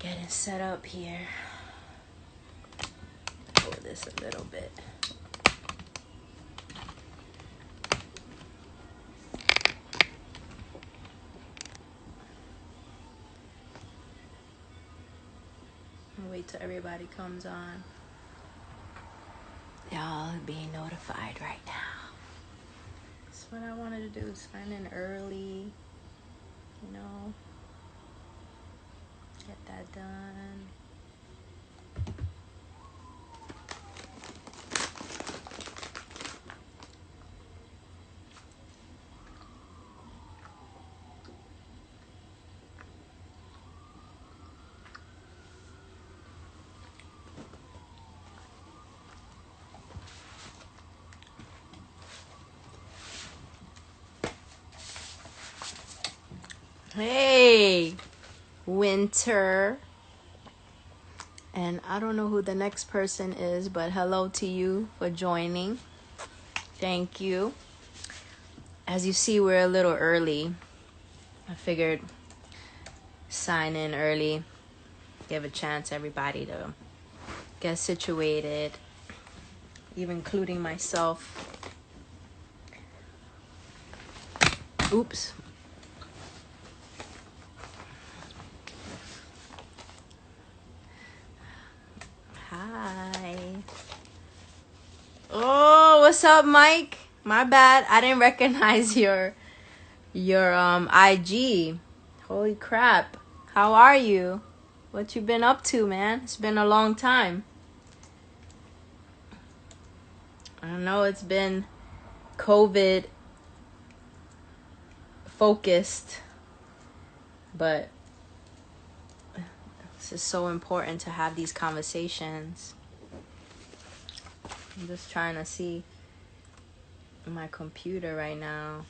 Getting set up here. Pull this a little bit. I'll wait till everybody comes on. Y'all being notified right now. That's what I wanted to do, sign in early, you know, get that done. Hey, Winter. And I don't know who the next person is, but hello to you for joining. Thank you. As you see, we're a little early. I figured sign in early, give a chance everybody to get situated, even including myself. Oops. Hi. Oh, what's up, Mike? My bad. I didn't recognize your IG. Holy crap. How are you? What you been up to, man? It's been a long time. I don't know, it's been COVID focused, but this is so important to have these conversations. I'm just trying to see my computer right now.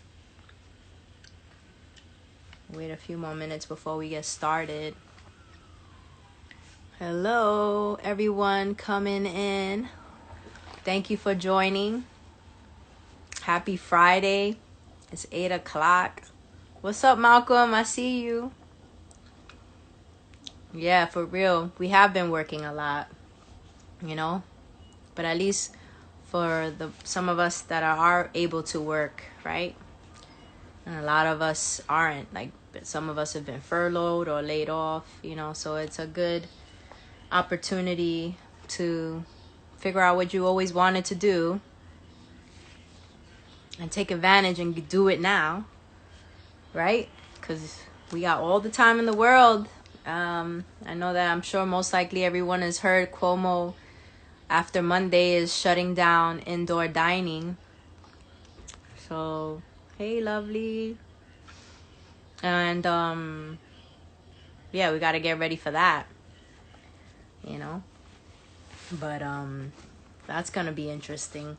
Wait a few more minutes before we get started. Hello, everyone coming in. Thank you for joining. Happy Friday. It's 8 o'clock. What's up, Malcolm? I see you. Yeah, for real. We have been working a lot, you know? But at least for some of us that are able to work, right? And a lot of us aren't. Like, some of us have been furloughed or laid off, you know? So it's a good opportunity to figure out what you always wanted to do and take advantage and do it now, right? Because we got all the time in the world. I know that I'm sure most likely everyone has heard Cuomo after Monday is shutting down indoor dining. So, hey, lovely. And, yeah, we got to get ready for that, you know? But, that's going to be interesting.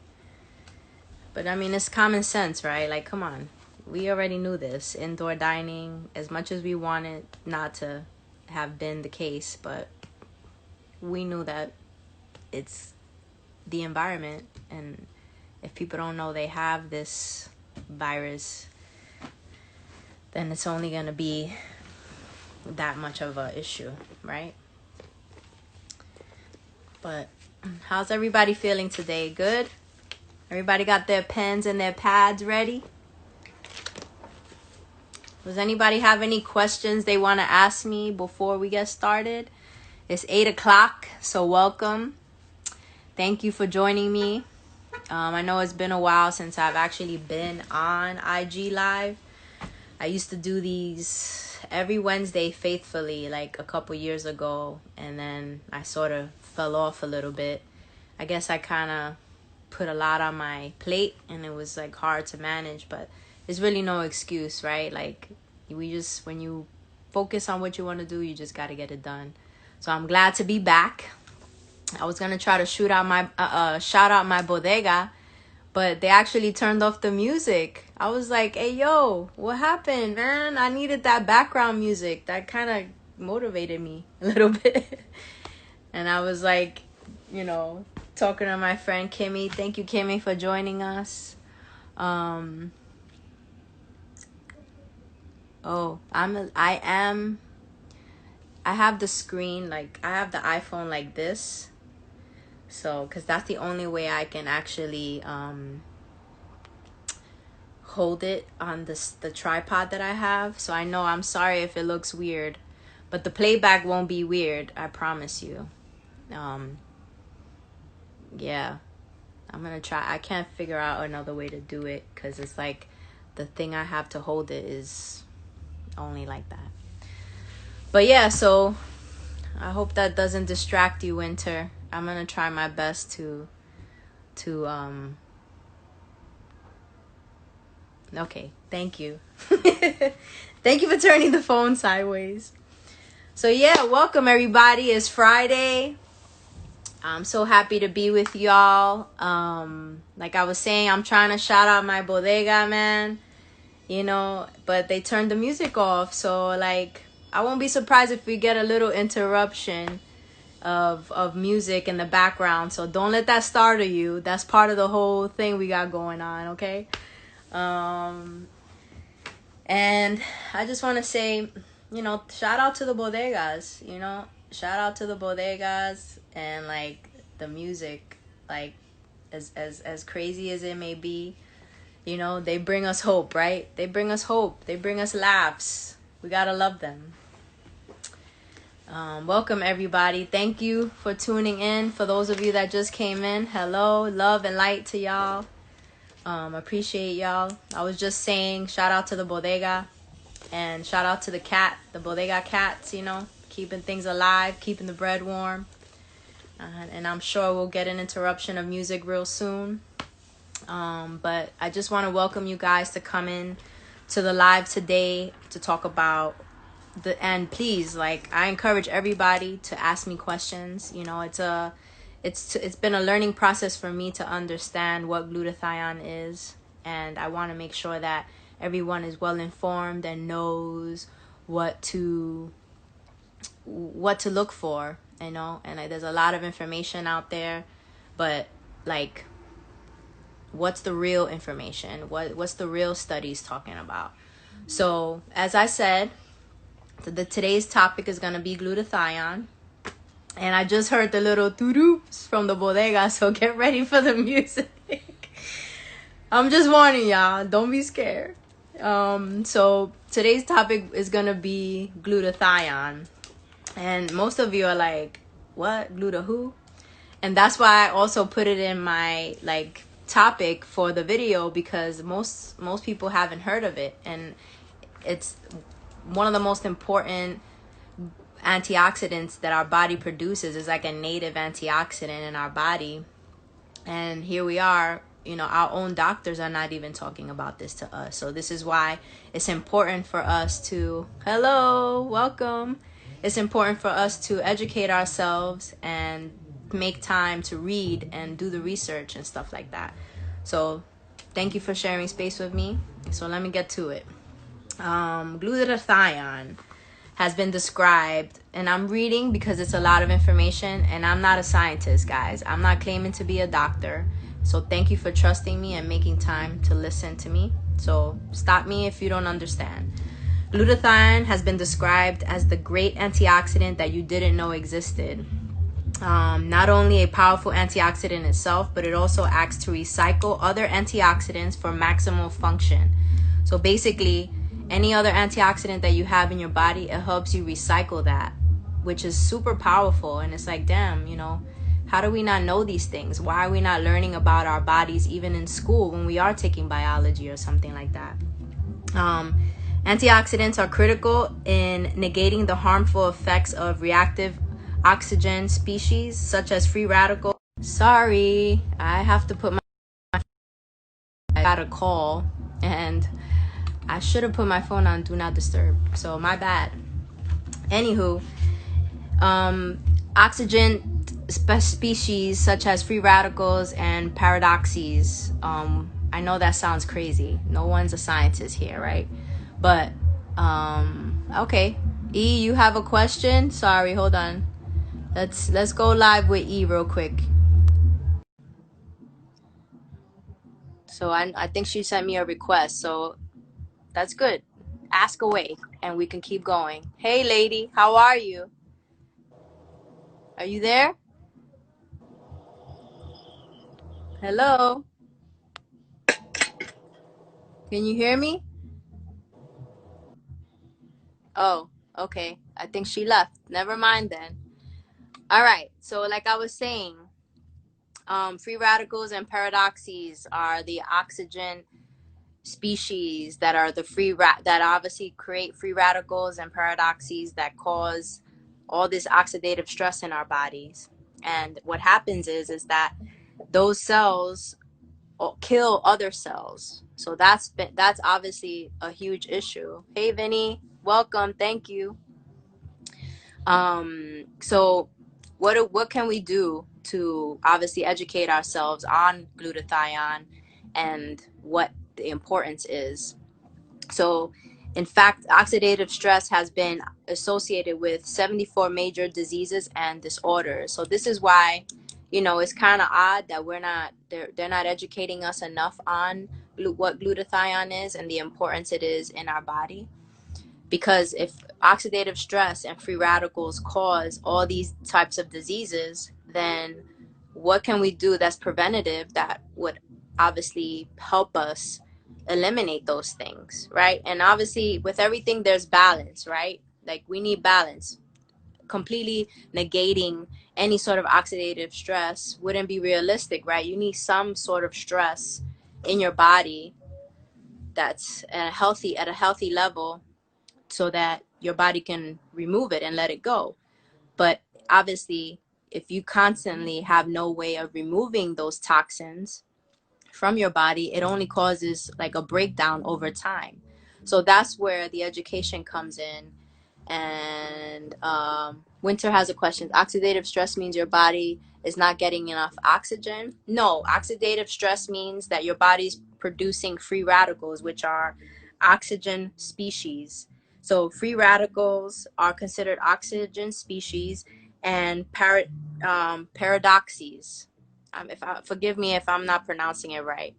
But, I mean, it's common sense, right? Like, come on. We already knew this. Indoor dining, as much as we wanted not to have been the case, but we knew that it's the environment, and if people don't know they have this virus, then it's only going to be that much of a issue, right? But how's everybody feeling today? Good? Everybody got their pens and their pads ready? Does anybody have any questions they want to ask me before we get started? It's 8 o'clock, so welcome. Thank you for joining me. I know it's been a while since I've actually been on IG Live. I used to do these every Wednesday faithfully, like a couple years ago, and then I sort of fell off a little bit. I guess I kind of put a lot on my plate, and it was like hard to manage, but there's really no excuse, right? Like, when you focus on what you want to do, you just got to get it done. So I'm glad to be back. I was going to try to shout out my bodega, but they actually turned off the music. I was like, hey, yo, what happened, man? I needed that background music. That kind of motivated me a little bit. And I was like, you know, talking to my friend Kimmy. Thank you, Kimmy, for joining us. I am I have the screen, like I have the iPhone like this. So, because that's the only way I can actually hold it on the tripod that I have. So I know, I'm sorry if it looks weird, but the playback won't be weird, I promise you. Yeah, I'm gonna try. I can't figure out another way to do it because it's like the thing I have to hold it is only like that. But yeah, so I hope that doesn't distract you, Winter. I'm gonna try my best to okay, thank you. Thank you for turning the phone sideways. So yeah, welcome everybody. It's Friday. I'm so happy to be with y'all. Like I was saying, I'm trying to shout out my bodega, man. But they turned the music off. So like I won't be surprised if we get a little interruption of music in the background. So don't let that startle you. That's part of the whole thing we got going on, okay? And I just want to say, shout out to the bodegas, shout out to the bodegas and like the music, like as crazy as it may be, they bring us hope, right? They bring us hope. They bring us laughs. We got to love them. Welcome everybody. Thank you for tuning in. For those of you that just came in, hello, love and light to y'all. Appreciate y'all. I was just saying shout out to the bodega and shout out to the cat, the bodega cats, keeping things alive, keeping the bread warm. And I'm sure we'll get an interruption of music real soon. But I just want to welcome you guys to come in to the live today to talk about and please, like, I encourage everybody to ask me questions. It's been a learning process for me to understand what glutathione is, and I want to make sure that everyone is well informed and knows what to look for, and there's a lot of information out there, but like, what's the real information? What's the real studies talking about? So as I said, today's topic is going to be glutathione. And I just heard the little doo-doos from the bodega, so get ready for the music. I'm just warning y'all, don't be scared. So today's topic is going to be glutathione. And most of you are like, what? Gluta who? And that's why I also put it in my like topic for the video, because most people haven't heard of it. And it's one of the most important antioxidants that our body produces. Is like a native antioxidant in our body. And here we are, our own doctors are not even talking about this to us. So this is why it's important for us to, hello, welcome. It's important for us to educate ourselves and make time to read and do the research and stuff like that. So thank you for sharing space with me. So let me get to it. Glutathione has been described, and I'm reading because it's a lot of information, and I'm not a scientist, guys. I'm not claiming to be a doctor. So thank you for trusting me and making time to listen to me. So stop me if you don't understand. Glutathione has been described as the great antioxidant that you didn't know existed. Not only a powerful antioxidant itself, but it also acts to recycle other antioxidants for maximal function. So basically, any other antioxidant that you have in your body, it helps you recycle that, which is super powerful. And it's like, damn, how do we not know these things? Why are we not learning about our bodies even in school when we are taking biology or something like that? Antioxidants are critical in negating the harmful effects of reactive oxygen species such as free radicals. Sorry, I have to put I got a call and I should have put my phone on do not disturb, so my bad. Anywho, oxygen species such as free radicals and paradoxes. I know that sounds crazy. No one's a scientist here, right? But okay. E, you have a question? Sorry, hold on. Let's go live with E real quick. So I think she sent me a request, so that's good. ask away and we can keep going. Hey, lady, how are you? Are you there? Hello? Can you hear me? Oh, okay. I think she left. Never mind then. All right. So, like I was saying, free radicals and paradoxes are the oxygen species that are the that obviously create free radicals and paradoxes that cause all this oxidative stress in our bodies. And what happens is that those cells kill other cells. So that's obviously a huge issue. Hey Vinny, welcome, thank you. So what can we do to obviously educate ourselves on glutathione and what the importance is? So, in fact, oxidative stress has been associated with 74 major diseases and disorders. So this is why, it's kind of odd that they're not educating us enough on what glutathione is and the importance it is in our body. Because if oxidative stress and free radicals cause all these types of diseases, then what can we do that's preventative that would obviously help us eliminate those things, right? And obviously with everything there's balance, right? Like we need balance. Completely negating any sort of oxidative stress wouldn't be realistic, right? You need some sort of stress in your body that's at a healthy level so that your body can remove it and let it go. But obviously, if you constantly have no way of removing those toxins from your body, it only causes like a breakdown over time. So that's where the education comes in. And Winter has a question. Oxidative stress means your body is not getting enough oxygen? No, oxidative stress means that your body's producing free radicals, which are oxygen species. So free radicals are considered oxygen species and paradoxes. Forgive me if I'm not pronouncing it right,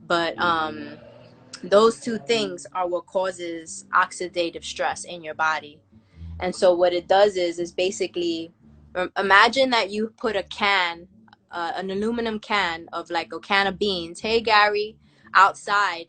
but those two things are what causes oxidative stress in your body. And so what it does is basically imagine that you put a can, an aluminum can of like a can of beans. Hey Gary, outside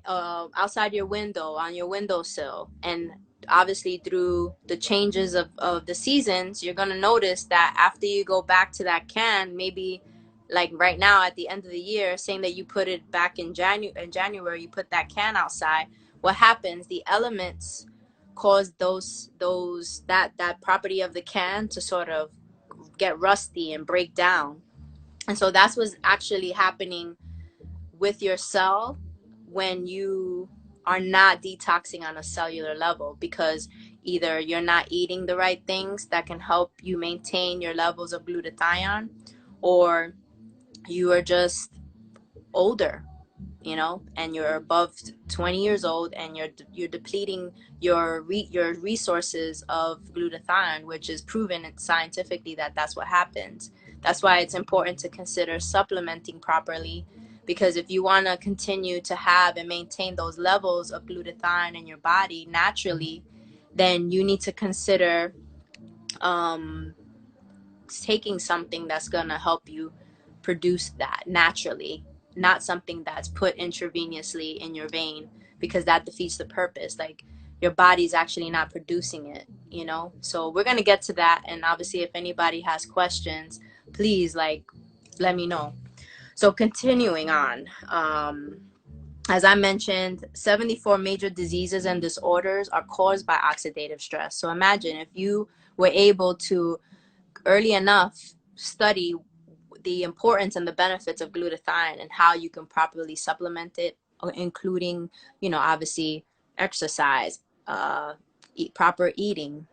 outside your window on your windowsill, and obviously through the changes of the seasons you're going to notice that after you go back to that can, maybe like right now at the end of the year, saying that you put it back in January, you put that can outside, what happens, the elements cause that property of the can to sort of get rusty and break down. And so that's what's actually happening with your cell when you are not detoxing on a cellular level, because either you're not eating the right things that can help you maintain your levels of glutathione, or you are just older, and you're above 20 years old, and you're depleting your resources of glutathione, which is proven scientifically that that's what happens. That's why it's important to consider supplementing properly, because if you want to continue to have and maintain those levels of glutathione in your body naturally, then you need to consider taking something that's going to help you produce that naturally, not something that's put intravenously in your vein, because that defeats the purpose. Like your body's actually not producing it. So we're going to get to that. And obviously if anybody has questions, please let me know. So continuing on, as I mentioned, 74 major diseases and disorders are caused by oxidative stress. So imagine if you were able to early enough study the importance and the benefits of glutathione and how you can properly supplement it, including, obviously exercise, proper eating,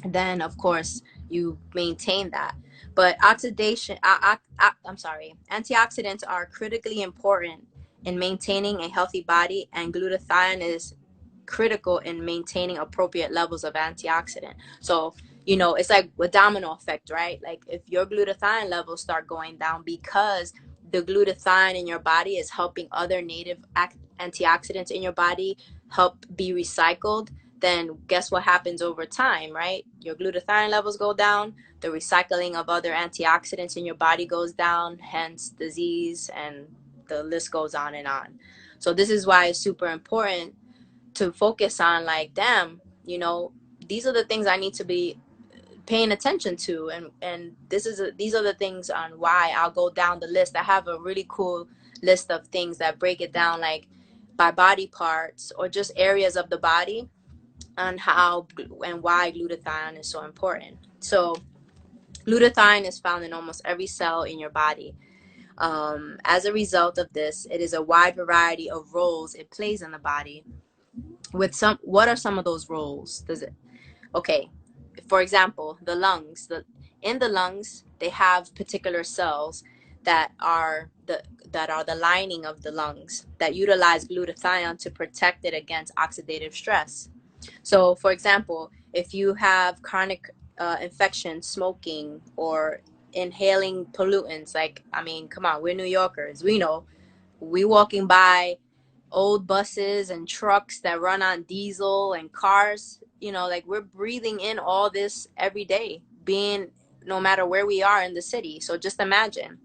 then of course you maintain that. But antioxidants are critically important in maintaining a healthy body, and glutathione is critical in maintaining appropriate levels of antioxidant. So, it's like a domino effect, right? Like if your glutathione levels start going down because the glutathione in your body is helping other native antioxidants in your body help be recycled, then guess what happens over time, right? Your glutathione levels go down, the recycling of other antioxidants in your body goes down, hence disease, and the list goes on and on. So this is why it's super important to focus on, like, damn, these are the things I need to be paying attention to, and these are the things on why I'll go down the list. I have a really cool list of things that break it down, like by body parts or just areas of the body, on how and why glutathione is so important. So glutathione is found in almost every cell in your body. As a result of this, it is a wide variety of roles it plays in the body. What are some of those roles? Okay, for example, the lungs. In the lungs, they have particular cells that are the lining of the lungs that utilize glutathione to protect it against oxidative stress. So, for example, if you have chronic infection, smoking, or inhaling pollutants, like, I mean, come on, we're New Yorkers. We know, we walking by old buses and trucks that run on diesel and cars, like, we're breathing in all this every day, being no matter where we are in the city. So just imagine,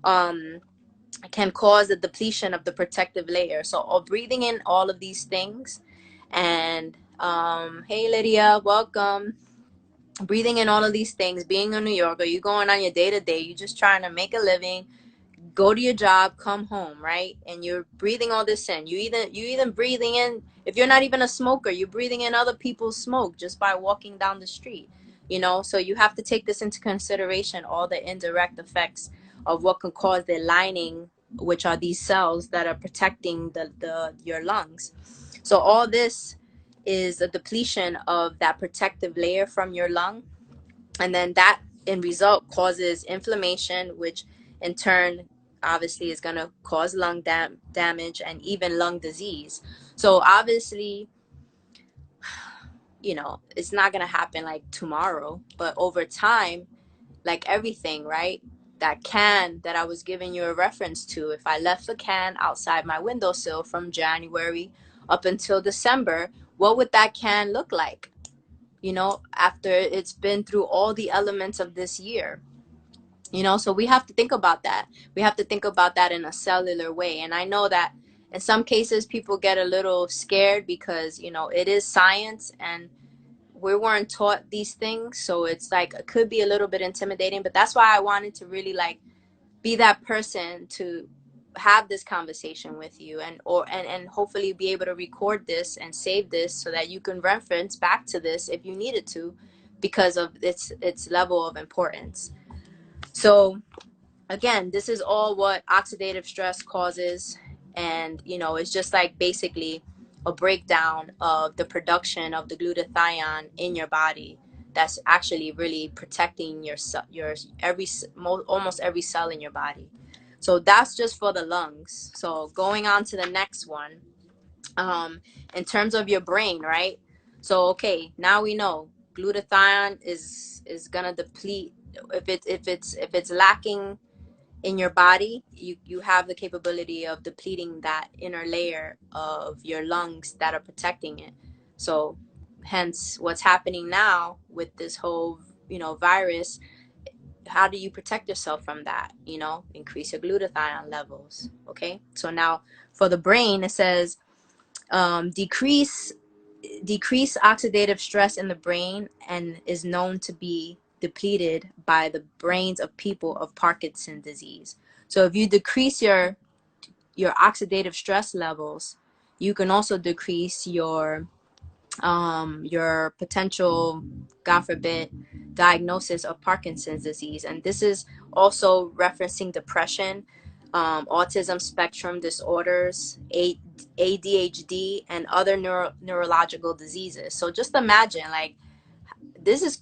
can cause the depletion of the protective layer. So breathing in all of these things, and hey Lydia, welcome. Breathing in all of these things, being a New Yorker, you going on your day-to-day, you just trying to make a living, go to your job, come home, right? And you're breathing all this in. You even breathing in, if you're not even a smoker, you're breathing in other people's smoke just by walking down the street. So you have to take this into consideration, all the indirect effects of what can cause the lining, which are these cells that are protecting your lungs. So all this is a depletion of that protective layer from your lung, and then that in result causes inflammation, which in turn obviously is going to cause lung damage and even lung disease. So obviously, it's not going to happen like tomorrow, but over time, like everything, right? That can that I was giving you a reference to, if I left the can outside my windowsill from January up until December, what would that can look like, after it's been through all the elements of this year? So we have to think about that. We have to think about that in a cellular way. And I know that in some cases people get a little scared because, it is science and we weren't taught these things. So it's like, it could be a little bit intimidating, but that's why I wanted to really, like, be that person to have this conversation with you, and hopefully be able to record this and save this so that you can reference back to this if you needed to, because of its level of importance. So again, this is all what oxidative stress causes. And, it's just like basically a breakdown of the production of the glutathione in your body that's actually really protecting almost every cell in your body. So that's just for the lungs. So going on to the next one, in terms of your brain, right? So, okay, now we know glutathione is gonna deplete. If it's lacking in your body, you have the capability of depleting that inner layer of your lungs that are protecting it. So hence what's happening now with this whole virus. How do you protect yourself from that? Increase your glutathione levels. Okay, so now for the brain, it says decrease oxidative stress in the brain, and is known to be depleted by the brains of people of Parkinson's disease. So if you decrease your oxidative stress levels, you can also decrease your potential, God forbid, diagnosis of Parkinson's disease. And this is also referencing depression, autism spectrum disorders, ADHD, and other neurological diseases. So just imagine, like, this is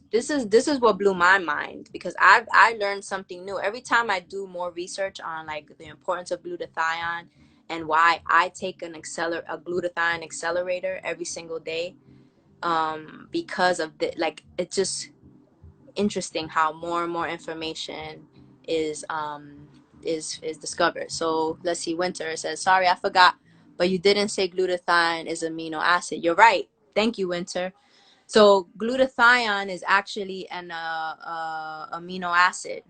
what blew my mind, because I learned something new every time I do more research on, like, the importance of glutathione and why I take a glutathione accelerator every single day, because of like, it's just interesting how more and more information is discovered. So let's see. Winter says, sorry, I forgot but you didn't say glutathione is amino acid. You're right. Thank you, Winter. So glutathione is actually an amino acid.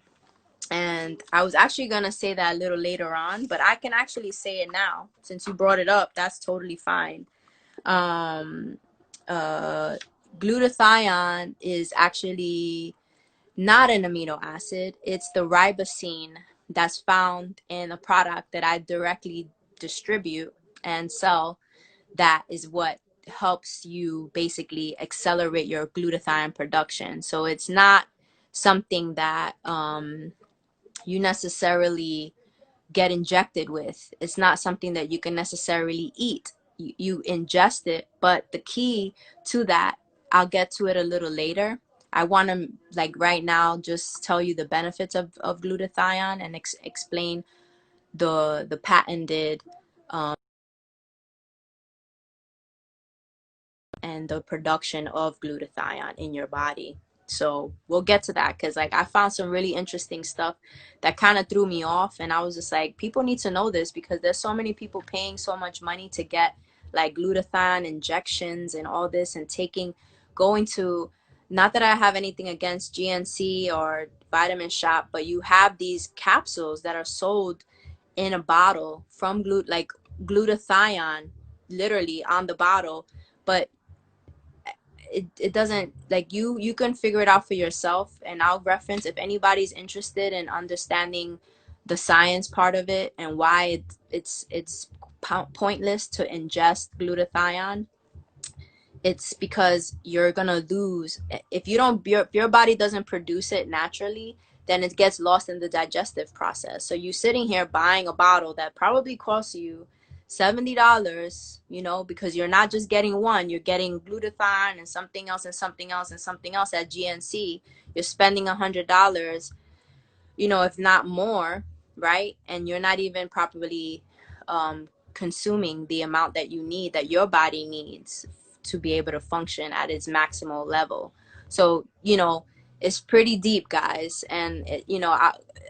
And I was actually going to say that a little later on, but I can actually say it now. Since you brought it up, that's totally fine. Um, uh, Glutathione is actually not an amino acid. It's the ribosine that's found in a product that I directly distribute and sell. That is what helps you basically accelerate your glutathione production. So it's not something that you necessarily get injected with. It's not something that you can necessarily eat. You ingest it, but the key to that, I'll get to it a little later. I want to, like right now, just tell you the benefits of glutathione and explain the patented and the production of glutathione in your body. So we'll get to that because like I found some really interesting stuff that kind of threw me off, and I was just like, people need to know this because there's so many people paying so much money to get like glutathione injections and all this, and going to, not that I have anything against GNC or Vitamin Shop, but you have these capsules that are sold in a bottle from glutathione literally on the bottle, but it doesn't, like, you can figure it out for yourself. And I'll reference, if anybody's interested in understanding the science part of it and why it's pointless to ingest glutathione. It's because you're gonna lose, if you don't, if your body doesn't produce it naturally, then it gets lost in the digestive process. So you sitting here buying a bottle that probably costs you $70, because you're not just getting one, you're getting glutathione and something else and something else and something else at GNC. You're spending $100, if not more, right? And you're not even properly consuming the amount that you need, that your body needs to be able to function at its maximal level. So, it's pretty deep, guys. And,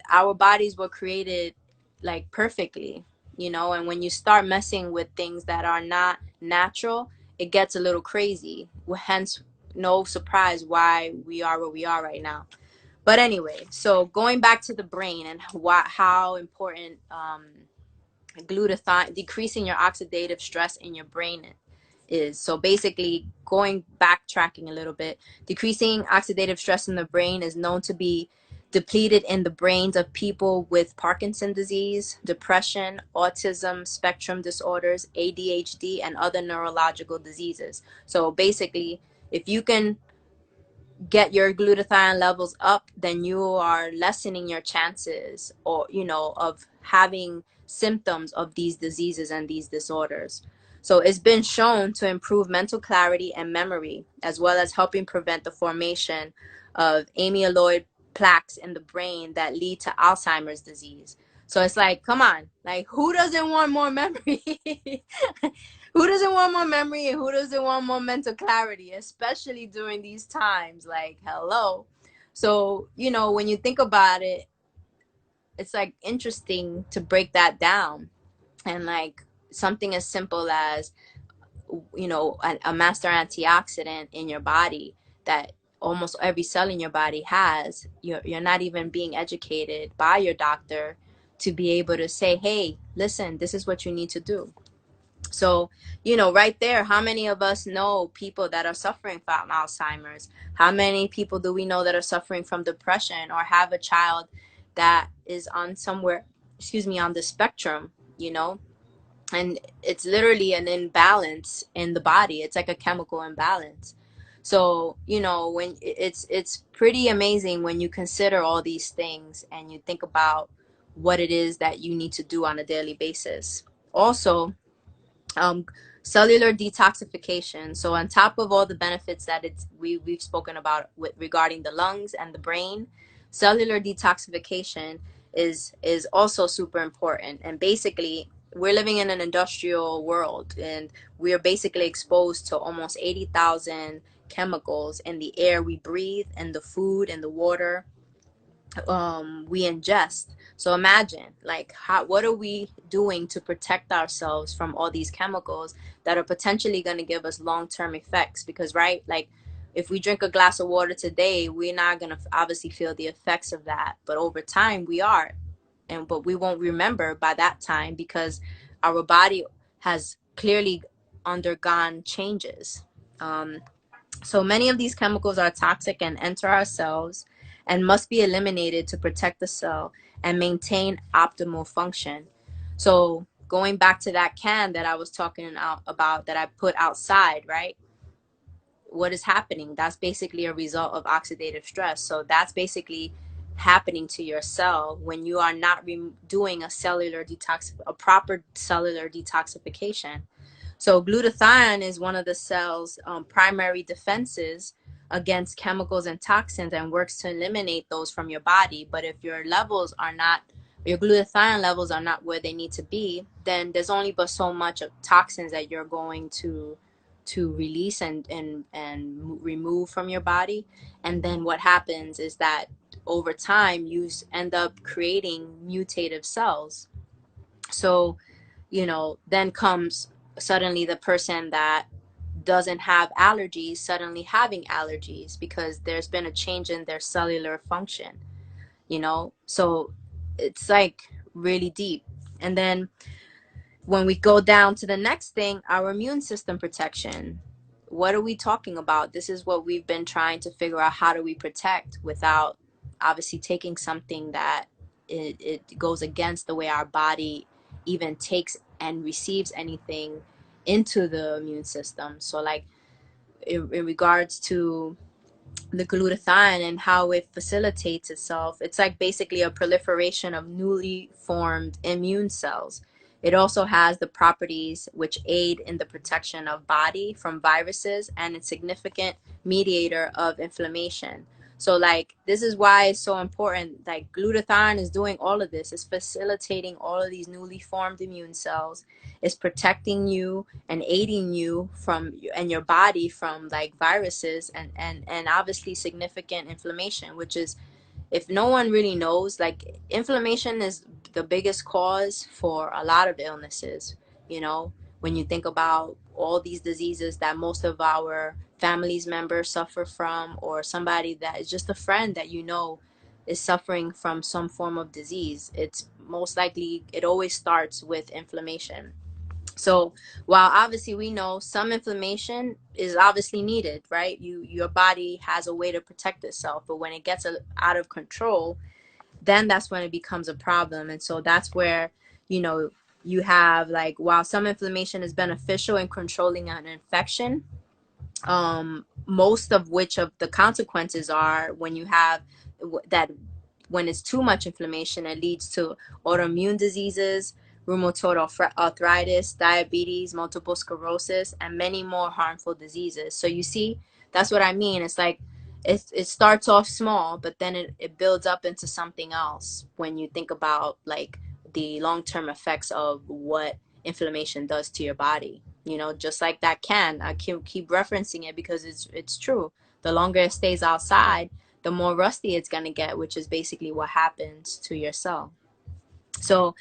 our bodies were created like perfectly, and when you start messing with things that are not natural, it gets a little crazy. Hence, no surprise why we are where we are right now. But anyway, so going back to the brain and how important glutathione, decreasing your oxidative stress in your brain is. So basically, backtracking a little bit, decreasing oxidative stress in the brain is known to be depleted in the brains of people with Parkinson's disease, depression, autism spectrum disorders, ADHD, and other neurological diseases. So basically, if you can get your glutathione levels up, then you are lessening your chances, or of having symptoms of these diseases and these disorders. So it's been shown to improve mental clarity and memory, as well as helping prevent the formation of amyloid plaques in the brain that lead to Alzheimer's disease. So it's like, come on, like, who doesn't want more memory? Who doesn't want more memory, and who doesn't want more mental clarity, especially during these times? Like, hello. So, when you think about it, it's like interesting to break that down. And like something as simple as, a master antioxidant in your body that almost every cell in your body has, you're not even being educated by your doctor to be able to say, hey, listen, this is what you need to do. So, right there, how many of us know people that are suffering from Alzheimer's? How many people do we know that are suffering from depression or have a child that is on on the spectrum, And it's literally an imbalance in the body. It's like a chemical imbalance. So, when it's pretty amazing when you consider all these things and you think about what it is that you need to do on a daily basis. Also, um, cellular detoxification. So on top of all the benefits that we've spoken about regarding the lungs and the brain, cellular detoxification is also super important. And basically, we're living in an industrial world, and we are basically exposed to almost 80,000 chemicals in the air we breathe, and the food and the water. we ingest. So imagine, like, what are we doing to protect ourselves from all these chemicals that are potentially going to give us long-term effects? Because, right, like, if we drink a glass of water today, we're not going to obviously feel the effects of that, but over time we are. And but we won't remember by that time because our body has clearly undergone changes. So many of these chemicals are toxic and enter our cells and must be eliminated to protect the cell and maintain optimal function. So going back to that can that I was talking about that I put outside, right? What is happening? That's basically a result of oxidative stress. So that's basically happening to your cell when you are not doing a proper cellular detoxification. So glutathione is one of the cell's primary defenses against chemicals and toxins and works to eliminate those from your body. But if your glutathione levels are not where they need to be, then there's only but so much of toxins that you're going to release and remove from your body. And then what happens is that over time you end up creating mutative cells. So then comes suddenly the person that doesn't have allergies suddenly having allergies because there's been a change in their cellular function. So it's like really deep. And then when we go down to the next thing, our immune system protection. What are we talking about? This is what we've been trying to figure out. How do we protect without obviously taking something that it goes against the way our body even takes and receives anything into the immune system? So like in regards to the glutathione and how it facilitates itself, it's like basically a proliferation of newly formed immune cells. It also has the properties which aid in the protection of body from viruses and a significant mediator of inflammation. So like this is why it's so important. Like glutathione is doing all of this. It's facilitating all of these newly formed immune cells. It's protecting you and aiding you from and your body from like viruses and obviously significant inflammation, which is, if no one really knows, like inflammation is the biggest cause for a lot of illnesses. you know when you think about all these diseases that most of our families members suffer from, or somebody that is just a friend that is suffering from some form of disease, it's most likely, it always starts with inflammation. So while obviously we know some inflammation is obviously needed, right? Your body has a way to protect itself, but when it gets out of control, then that's when it becomes a problem. And so that's where, you know, you have like, while some inflammation is beneficial in controlling an infection, most of which of the consequences are when you have that, when it's too much inflammation, it leads to autoimmune diseases, rheumatoid arthritis, diabetes, multiple sclerosis, and many more harmful diseases. So you see, that's what I mean. It's like it starts off small, but then it builds up into something else when you think about like the long-term effects of what inflammation does to your body. Just like that can, I keep referencing it because it's true. The longer it stays outside, the more rusty it's going to get, which is basically what happens to your cell. So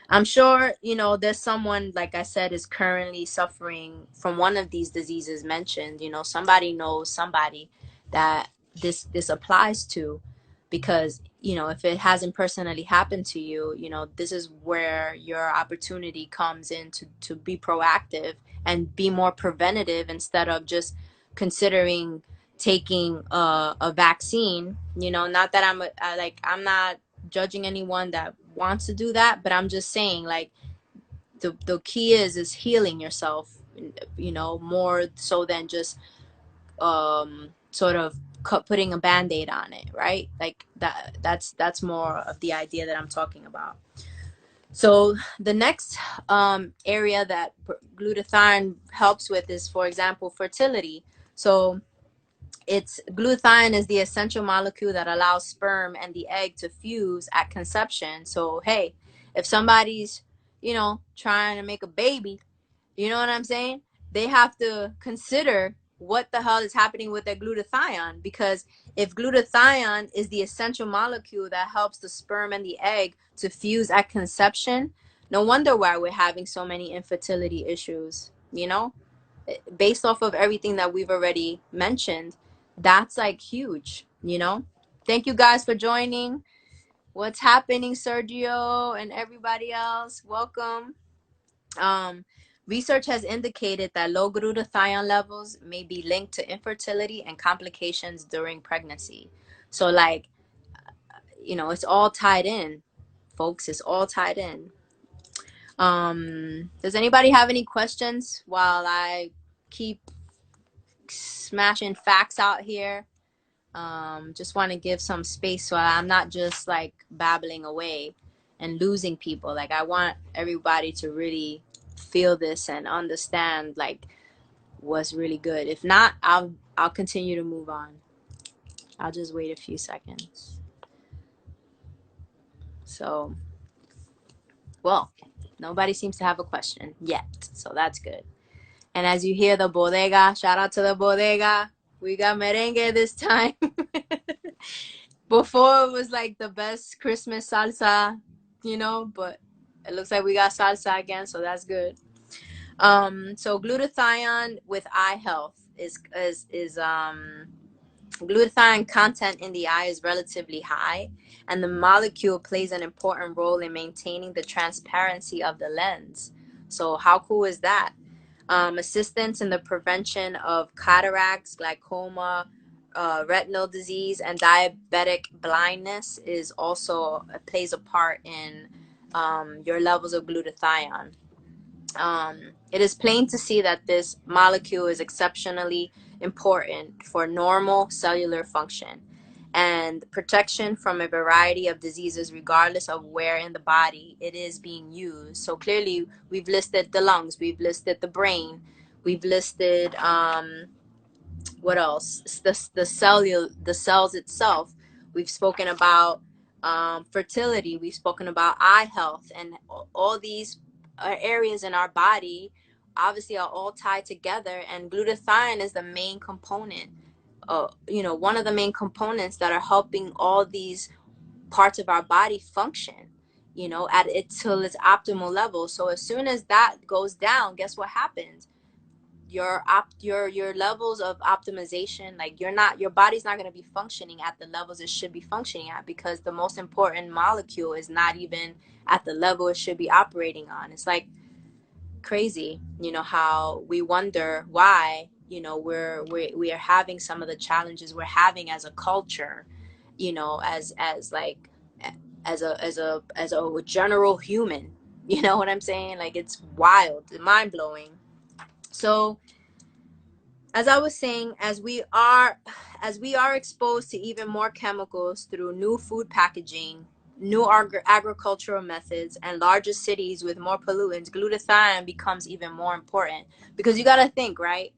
I'm sure, there's someone, like I said, is currently suffering from one of these diseases mentioned. Somebody knows somebody that this applies to, because, if it hasn't personally happened to you, this is where your opportunity comes in to be proactive and be more preventative instead of just considering taking a vaccine. Not that I'm not judging anyone that wants to do that, but I'm just saying, like, the key is healing yourself, more so than just sort of putting a band-aid on it, right? Like that's more of the idea that I'm talking about. So the next area that glutathione helps with is, for example, fertility. So glutathione is the essential molecule that allows sperm and the egg to fuse at conception. So hey, if somebody's trying to make a baby, you know what I'm saying, they have to consider what the hell is happening with their glutathione? Because if glutathione is the essential molecule that helps the sperm and the egg to fuse at conception, no wonder why we're having so many infertility issues, you know? Based off of everything that we've already mentioned, that's like huge, you know? Thank you guys for joining. What's happening, Sergio and everybody else? Welcome. Um, Research has indicated that low glutathione levels may be linked to infertility and complications during pregnancy. So, like, it's all tied in, folks. It's all tied in. Does anybody have any questions while I keep smashing facts out here? Just want to give some space so I'm not just like babbling away and losing people. Like, I want everybody to really feel this and understand like what's really good. If not, I'll continue to move on. I'll just wait a few seconds. So, well, nobody seems to have a question yet, so that's good. And as you hear the bodega, shout out to the bodega. We got merengue this time. Before it was like the best Christmas salsa, but it looks like we got salsa again, so that's good. So glutathione with eye health is glutathione content in the eye is relatively high, and the molecule plays an important role in maintaining the transparency of the lens. So how cool is that? Assistance in the prevention of cataracts, glaucoma, retinal disease, and diabetic blindness is also plays a part in your levels of glutathione. It is plain to see that this molecule is exceptionally important for normal cellular function and protection from a variety of diseases, regardless of where in the body it is being used. So clearly, we've listed the lungs, we've listed the brain, we've listed what else? The cells itself. We've spoken about fertility. We've spoken about eye health, and all these areas in our body obviously are all tied together. And glutathione is the main component. One of the main components that are helping all these parts of our body function. At it till its optimal level. So as soon as that goes down, guess what happens? Your levels of optimization, like your body's not going to be functioning at the levels it should be functioning at, because the most important molecule is not even at the level it should be operating on. It's like crazy, how we wonder why, we are having some of the challenges we're having as a culture, as like as a general human. You know what I'm saying? Like, it's wild, mind-blowing. So as I was saying, as we are exposed to even more chemicals through new food packaging, new agricultural methods, and larger cities with more pollutants, glutathione becomes even more important. Because you got to think, right?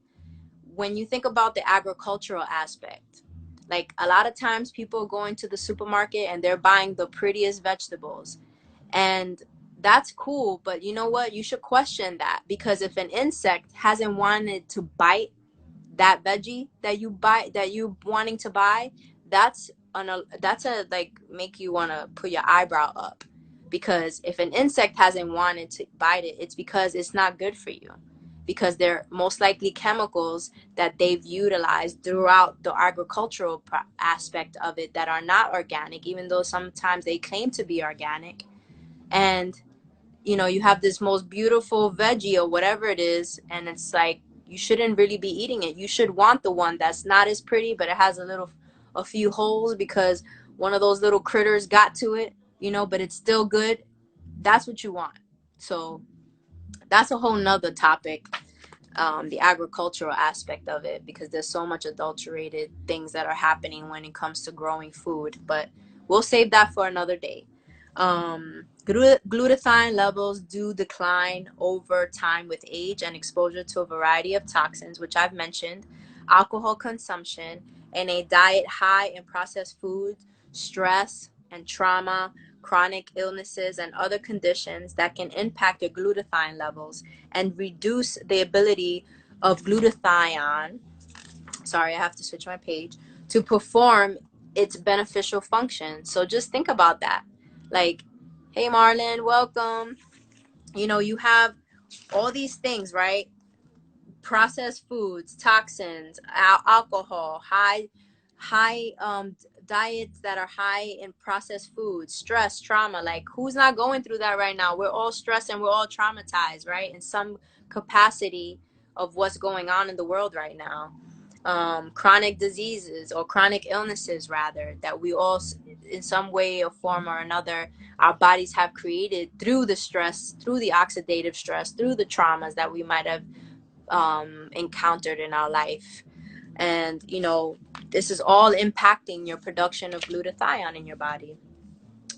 When you think about the agricultural aspect, like, a lot of times people go into the supermarket and they're buying the prettiest vegetables. And that's cool, but you know what? You should question that, because if an insect hasn't wanted to bite that veggie that you wanting to buy, that's a like make you want to put your eyebrow up. Because if an insect hasn't wanted to bite it, it's because it's not good for you, because they're most likely chemicals that they've utilized throughout the agricultural aspect of it that are not organic, even though sometimes they claim to be organic. And you have this most beautiful veggie or whatever it is, and it's like, you shouldn't really be eating it. You should want the one that's not as pretty, but it has a few holes because one of those little critters got to it, but it's still good. That's what you want. So that's a whole nother topic, the agricultural aspect of it, because there's so much adulterated things that are happening when it comes to growing food. But we'll save that for another day. Glutathione levels do decline over time with age and exposure to a variety of toxins, which I've mentioned, alcohol consumption, and a diet high in processed foods, stress and trauma, chronic illnesses, and other conditions that can impact your glutathione levels and reduce the ability of glutathione sorry, I have to switch my page, to perform its beneficial function. So just think about that. Like, hey, Marlon, welcome. You know, you have all these things, right? Processed foods, toxins, alcohol, high diets that are high in processed foods, stress, trauma. Like, who's not going through that right now? We're all stressed and we're all traumatized, right? In some capacity of what's going on in the world right now. Chronic diseases or chronic illnesses, rather, that we all, in some way or form or another, our bodies have created through the stress, through the oxidative stress, through the traumas that we might have encountered in our life. And, you know, this is all impacting your production of glutathione in your body.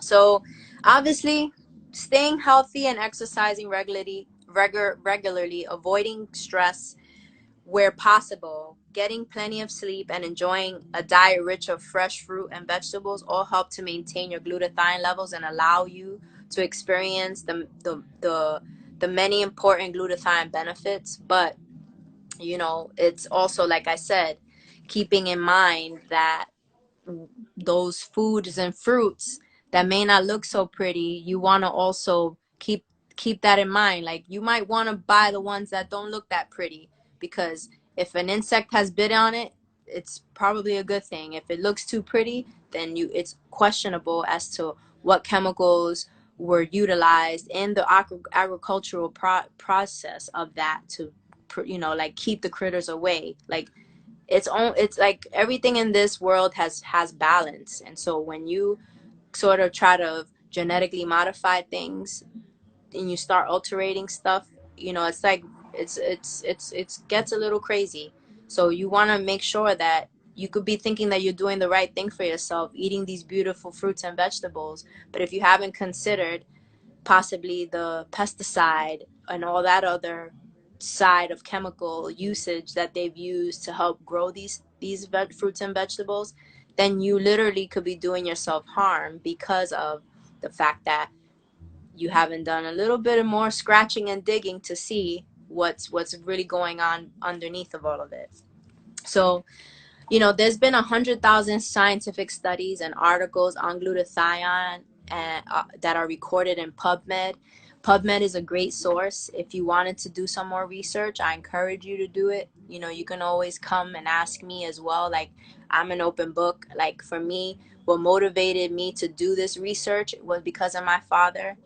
So obviously, staying healthy and exercising regularly, avoiding stress where possible, getting plenty of sleep, and enjoying a diet rich of fresh fruit and vegetables all help to maintain your glutathione levels and allow you to experience the many important glutathione benefits. But, you know, it's also, like I said, keeping in mind that those foods and fruits that may not look so pretty, you want to also keep that in mind. Like, you might want to buy the ones that don't look that pretty, because if an insect has bit on it, it's probably a good thing. If it looks too pretty, then it's questionable as to what chemicals were utilized in the agricultural process of that to, you know, like, keep the critters away. Like, it's like everything in this world has balance. And so when you sort of try to genetically modify things and you start altering stuff, you know, it's like it's gets a little crazy. So you want to make sure that you could be thinking that you're doing the right thing for yourself, eating these beautiful fruits and vegetables, but if you haven't considered possibly the pesticide and all that other side of chemical usage that they've used to help grow these fruits and vegetables, then you literally could be doing yourself harm because of the fact that you haven't done a little bit more scratching and digging to see what's really going on underneath of all of it. So, you know, there's been 100,000 scientific studies and articles on glutathione and that are recorded in PubMed. PubMed is a great source. If you wanted to do some more research, I encourage you to do it. You know, you can always come and ask me as well. Like, I'm an open book. Like, for me, what motivated me to do this research was because of my father,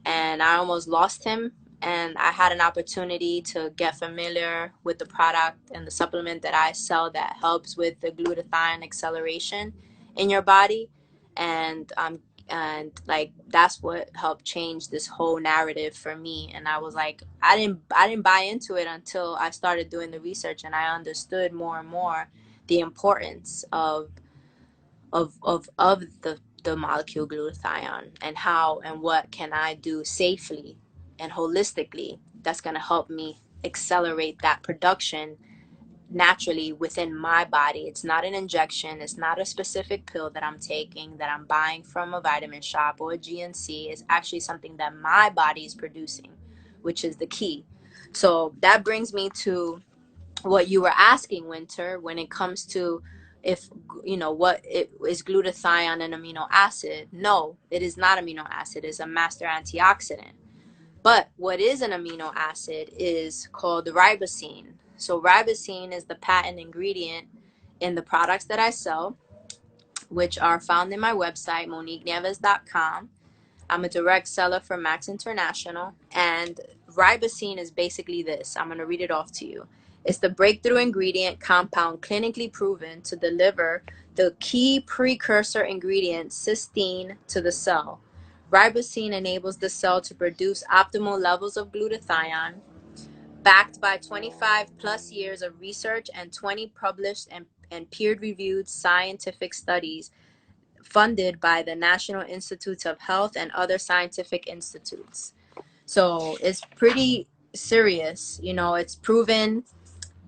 and I almost lost him. And I had an opportunity to get familiar with the product and the supplement that I sell that helps with the glutathione acceleration in your body. And like, that's what helped change this whole narrative for me. And I was like, I didn't buy into it until I started doing the research and I understood more and more the importance of the molecule glutathione, and how and what can I do safely and holistically that's going to help me accelerate that production naturally within my body. It's not an injection, it's not a specific pill that I'm taking, that I'm buying from a vitamin shop or a GNC. It's actually something that my body is producing, which is the key. So that brings me to what you were asking, Winter, when it comes to, if, you know, what it is, glutathione an amino acid? No, it is not amino acid. It's a master antioxidant. But what is an amino acid is called ribosine. So ribosine is the patent ingredient in the products that I sell, which are found in my website, moniquenieves.com. I'm a direct seller for Max International, and ribosine is basically this. I'm going to read it off to you. It's the breakthrough ingredient compound clinically proven to deliver the key precursor ingredient, cysteine, to the cell. Ribosine enables the cell to produce optimal levels of glutathione, backed by 25 plus years of research and 20 published and peer-reviewed scientific studies funded by the National Institutes of Health and other scientific institutes. So it's pretty serious. You know, it's proven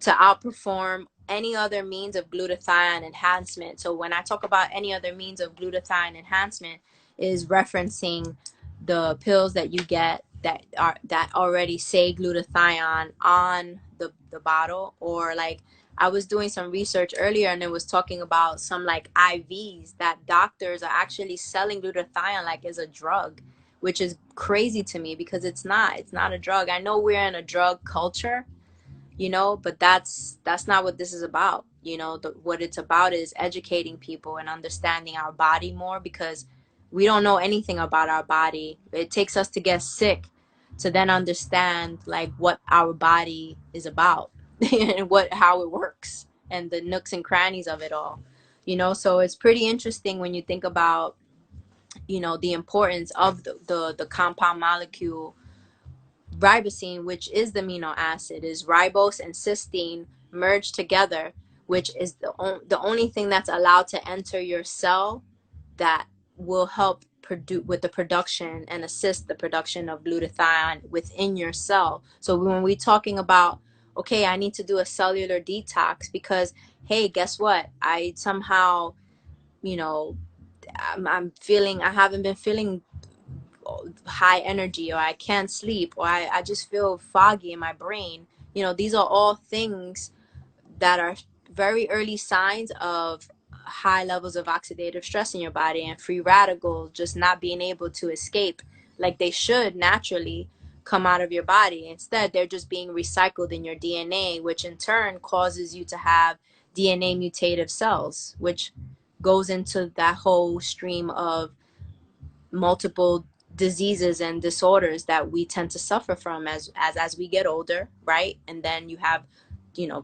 to outperform any other means of glutathione enhancement. So when I talk about any other means of glutathione enhancement, is referencing the pills that you get that already say glutathione on the bottle, or like I was doing some research earlier, and it was talking about some like IVs that doctors are actually selling glutathione like as a drug, which is crazy to me because it's not a drug. I know we're in a drug culture, but that's not what this is about. What it's about is educating people and understanding our body more, because we don't know anything about our body. It takes us to get sick to then understand like what our body is about and how it works and the nooks and crannies of it all. So it's pretty interesting when you think about the importance of the compound molecule ribosine, which is the amino acid, is ribose and cysteine merged together, which is the only thing that's allowed to enter your cell that will help produce with the production and assist the production of glutathione within your cell. So when we're talking about, okay, I need to do a cellular detox because, hey, guess what? I somehow, you know, I haven't been feeling high energy, or I can't sleep, or I just feel foggy in my brain. These are all things that are very early signs of high levels of oxidative stress in your body and free radicals just not being able to escape like they should naturally come out of your body. Instead, they're just being recycled in your DNA, which in turn causes you to have DNA mutative cells, which goes into that whole stream of multiple diseases and disorders that we tend to suffer from as we get older, right? And then you have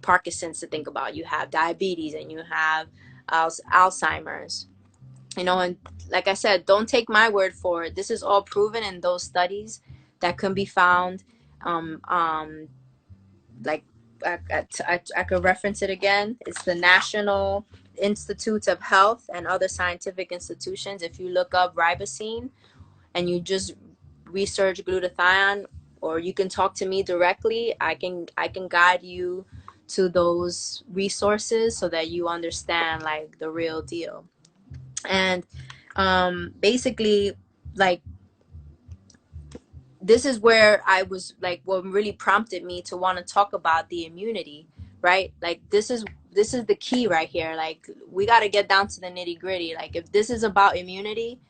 Parkinson's to think about, you have diabetes, and you have Alzheimer's. And like I said, don't take my word for it. This is all proven in those studies that can be found. Like I could reference it again. It's the National Institutes of Health and other scientific institutions. If you look up ribosine and you just research glutathione, or you can talk to me directly, I can guide you to those resources so that you understand like the real deal. And basically, like, this is where I was like, what really prompted me to want to talk about the immunity, right? Like, this is the key right here. Like, we got to get down to the nitty gritty. Like, if this is about immunity,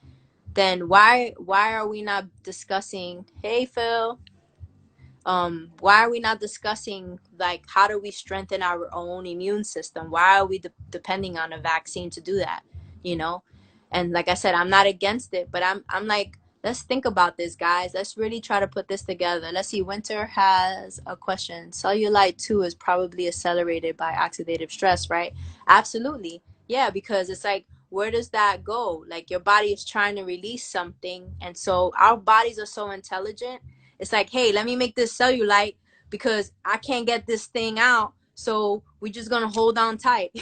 then why are we not discussing, hey Phil, why are we not discussing like how do we strengthen our own immune system? Why are we depending on a vaccine to do that? you know and like I said, I'm not against it, but I'm like, let's think about this, guys. Let's really try to put this together. Let's see. Winter has a question. Cellulite 2 is probably accelerated by oxidative stress, right? Absolutely. Yeah, because it's like, where does that go? Like, your body is trying to release something, and so our bodies are so intelligent. It's like, hey, let me make this cellulite because I can't get this thing out, so we're just gonna hold on tight.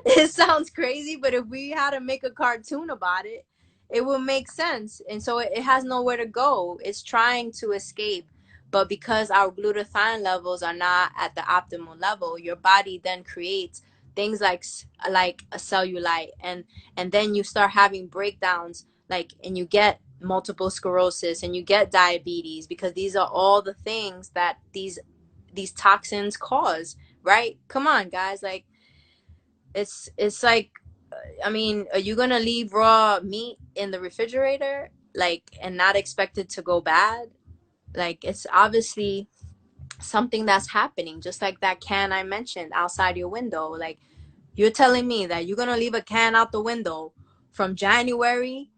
It sounds crazy, but if we had to make a cartoon about it, it would make sense. And so it has nowhere to go. It's trying to escape. But because our glutathione levels are not at the optimal level, your body then creates things like a cellulite, and then you start having breakdowns, like, and you get multiple sclerosis and you get diabetes, because these are all the things that these toxins cause, right? Come on, guys. Like, it's like, I mean, are you gonna leave raw meat in the refrigerator, like, and not expect it to go bad? Like, it's obviously something that's happening, just like that can I mentioned outside your window. Like, you're telling me that you're gonna leave a can out the window from January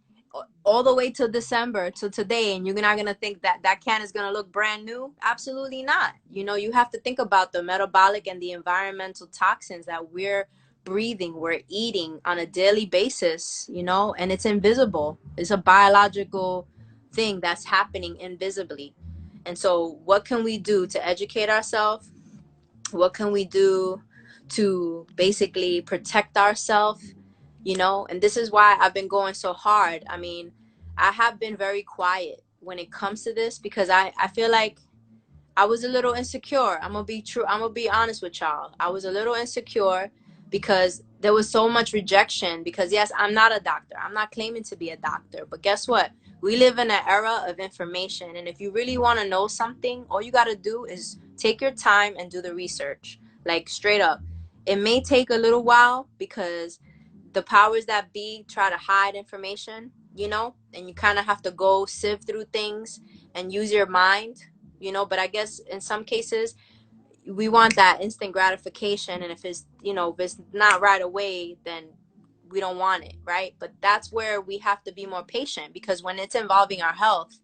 all the way to December to today, and you're not gonna think that that can is gonna look brand new? Absolutely not. You have to think about the metabolic and the environmental toxins that we're breathing, we're eating on a daily basis, and it's invisible. It's a biological thing that's happening invisibly. And so, what can we do to educate ourselves? What can we do to basically protect ourselves? And this is why I've been going so hard. I mean, I have been very quiet when it comes to this, because I feel like I was a little insecure. I'm gonna be true. I'm gonna be honest with y'all. I was a little insecure because there was so much rejection. Because yes, I'm not a doctor. I'm not claiming to be a doctor. But guess what? We live in an era of information. And if you really want to know something, all you got to do is take your time and do the research. Like straight up. It may take a little while because the powers that be try to hide information, you know, and you kind of have to go sift through things and use your mind, you know. But I guess in some cases we want that instant gratification, and if it's, you know, if it's not right away, then we don't want it, right? But that's where we have to be more patient, because when it's involving our health,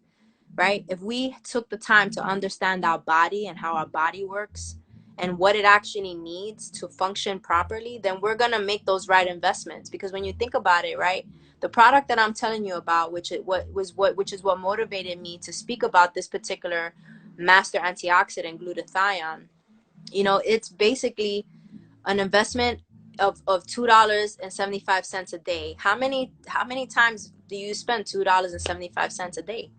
right? If we took the time to understand our body and how our body works and what it actually needs to function properly, then we're going to make those right investments. Because when you think about it, right, the product that I'm telling you about, which is what motivated me to speak about this particular master antioxidant, glutathione, you know, it's basically an investment of $2.75 a day. How many times do you spend $2.75 a day,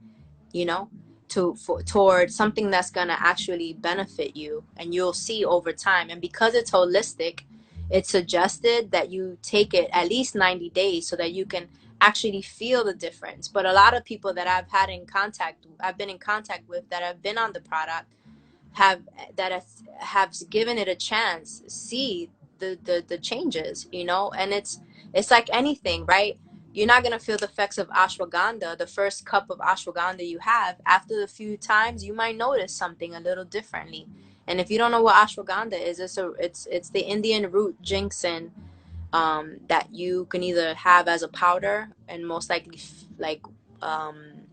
you know, toward something that's going to actually benefit you, and you'll see over time. And because it's holistic, it's suggested that you take it at least 90 days so that you can actually feel the difference. But a lot of people that I've been in contact with that have been on the product have have given it a chance, see the changes, you know. And it's like anything, right? You're not going to feel the effects of ashwagandha the first cup of ashwagandha you have. After the few times, you might notice something a little differently. And if you don't know what ashwagandha is, it's the Indian root ginseng, that you can either have as a powder, and most likely like um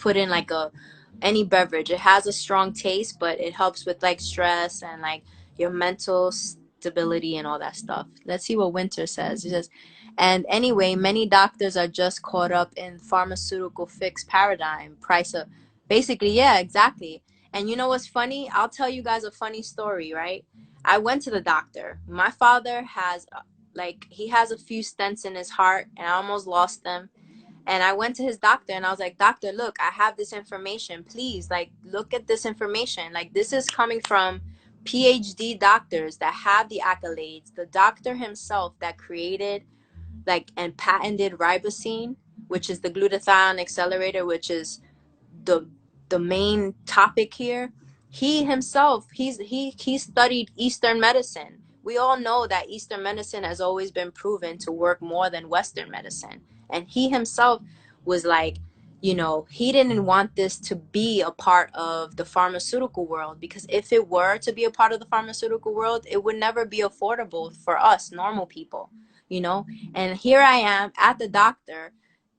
put in like a any beverage. It has a strong taste, but it helps with like stress and like your mental stability and all that stuff. Let's see what Winter says. He says, and anyway, many doctors are just caught up in pharmaceutical fix paradigm, price of basically, yeah, exactly. And you know what's funny? I'll tell you guys a funny story, right? I went to the doctor. My father has like he has a few stents in his heart, and I almost lost them. And I went to his doctor and I was like, doctor, look, I have this information. Please, like, look at this information. Like, this is coming from PhD doctors that have the accolades. The doctor himself that created, like, and patented ribosine, which is the glutathione accelerator, which is the the main topic here. He himself, he studied Eastern medicine. We all know that Eastern medicine has always been proven to work more than Western medicine. And he himself was like, you know, he didn't want this to be a part of the pharmaceutical world, because if it were to be a part of the pharmaceutical world, it would never be affordable for us normal people, you know. And here I am at the doctor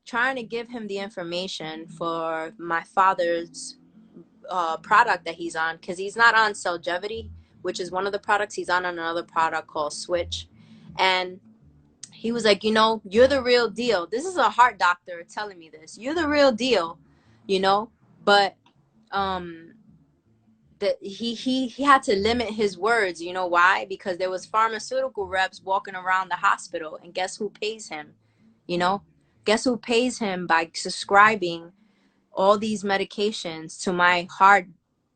trying to give him the information for my father's product that he's on, because he's not on Celgevity, which is one of the products. He's on another product called Switch. And he was like, you know, you're the real deal. This is a heart doctor telling me this. You're the real deal, you know. But um that he had to limit his words. You know why? Because there was pharmaceutical reps walking around the hospital, and guess who pays him? You know, guess who pays him by subscribing all these medications to my heart,